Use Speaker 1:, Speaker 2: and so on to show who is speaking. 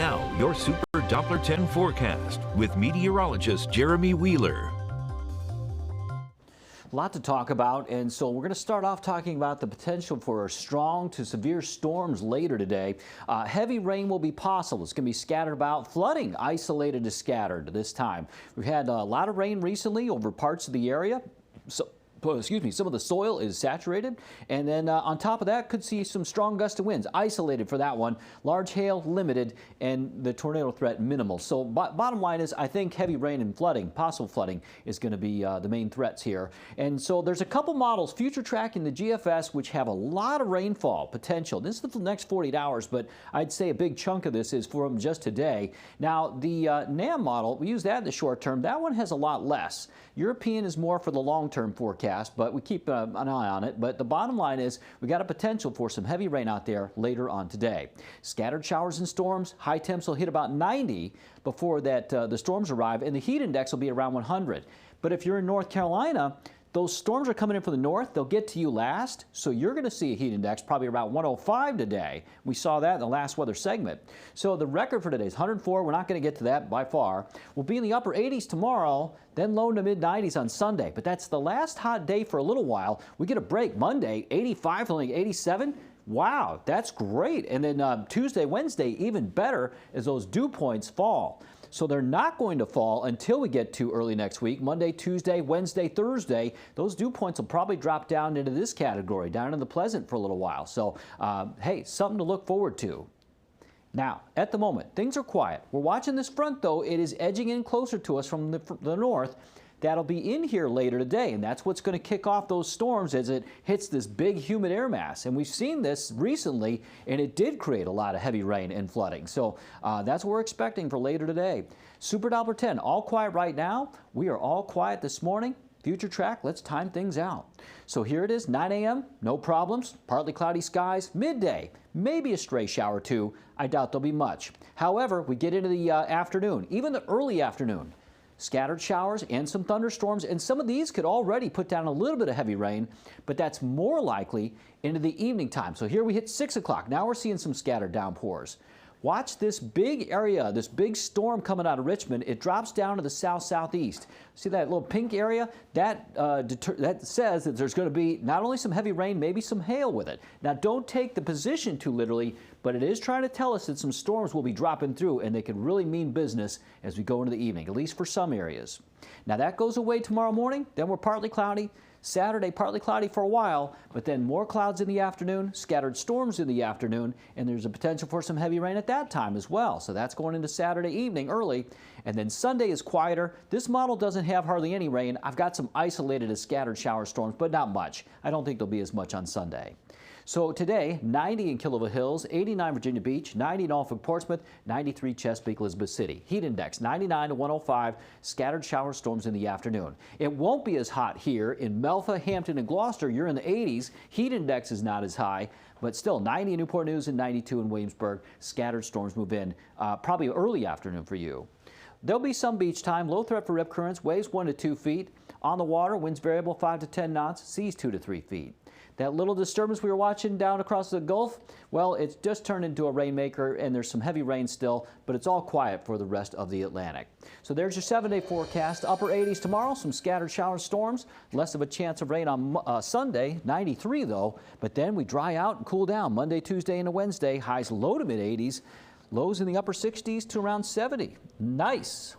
Speaker 1: Now, your Super Doppler 10 forecast with meteorologist Jeremy Wheeler.
Speaker 2: A lot to talk about, and so we're going to start off talking about the potential for strong to severe storms later today. Heavy rain will be possible. It's going to be scattered about, flooding isolated to scattered this time. We've had a lot of rain recently over parts of the area. Some of the soil is saturated, and then on top of that, could see some strong gust of winds. Isolated for that one. Large hail limited, and the tornado threat minimal. So bottom line is, I think heavy rain and flooding, possible flooding, is going to be the main threats here. And so there's a couple models, future tracking the GFS, which have a lot of rainfall potential. This is for the next 48 hours, but I'd say a big chunk of this is from just today. Now, the NAM model, we use that in the short term. That one has a lot less. European is more for the long-term forecast, but we keep an eye on it. But the bottom line is we got a potential for some heavy rain out there later on today. Scattered showers and storms. High temps will hit about 90 before that the storms arrive, and the heat index will be around 100. But if you're in North Carolina, those storms are coming in from the north. They'll get to you last, so you're going to see a heat index probably around 105 today. We saw that in the last weather segment. So the record for today is 104. We're not going to get to that by far. We'll be in the upper 80s tomorrow, then low to mid 90s on Sunday. But that's the last hot day for a little while. We get a break Monday, 85, only 87. Wow, that's great. And then Tuesday, Wednesday, even better as those dew points fall. So they're not going to fall until we get to early next week. Monday, Tuesday, Wednesday, Thursday, those dew points will probably drop down into this category, down in the pleasant for a little while. So, hey, something to look forward to. Now, at the moment, things are quiet. We're watching this front, though. It is edging in closer to us from the north. That'll be in here later today, and that's what's going to kick off those storms as it hits this big humid air mass. And we've seen this recently, and it did create a lot of heavy rain and flooding. So that's what we're expecting for later today. Super Doppler 10, all quiet right now. We are all quiet this morning. Future track, let's time things out. So here it is, 9 a.m., no problems, partly cloudy skies. Midday, maybe a stray shower or two. I doubt there'll be much. However, we get into the afternoon, even the early afternoon. Scattered showers and some thunderstorms, and some of these could already put down a little bit of heavy rain, but that's more likely into the evening time. So here we hit 6 o'clock. Now we're seeing some scattered downpours. Watch this big area, this big storm coming out of Richmond. It drops down to the south-southeast. See that little pink area? That says that there's going to be not only some heavy rain, maybe some hail with it. Now, don't take the position too literally, but it is trying to tell us that some storms will be dropping through, and they could really mean business as we go into the evening, at least for some areas. Now, that goes away tomorrow morning. Then we're partly cloudy. Saturday, partly cloudy for a while, but then more clouds in the afternoon, scattered storms in the afternoon, and there's a potential for some heavy rain at that time as well. So that's going into Saturday evening early. And then Sunday is quieter. This model doesn't have hardly any rain. I've got some isolated as scattered shower storms, but not much. I don't think there'll be as much on Sunday. So today, 90 in Killable Hills, 89 Virginia Beach, 90 Norfolk Portsmouth, 93 Chesapeake, Elizabeth City. Heat index 99 to 105, scattered shower storms in the afternoon. It won't be as hot here in Melfa, Hampton, and Gloucester. You're in the 80s. Heat index is not as high, but still 90 in Newport News and 92 in Williamsburg. Scattered storms move in probably early afternoon for you. There'll be some beach time. Low threat for rip currents, waves 1 to 2 feet. On the water, winds variable 5 to 10 knots, seas 2 to 3 feet. That little disturbance we were watching down across the Gulf, well, it's just turned into a rainmaker, and there's some heavy rain still, but it's all quiet for the rest of the Atlantic. So there's your 7-day forecast. Upper 80s tomorrow, some scattered shower storms, less of a chance of rain on Sunday, 93 though, but then we dry out and cool down Monday, Tuesday, and Wednesday. Highs low to mid 80s, lows in the upper 60s to around 70. Nice.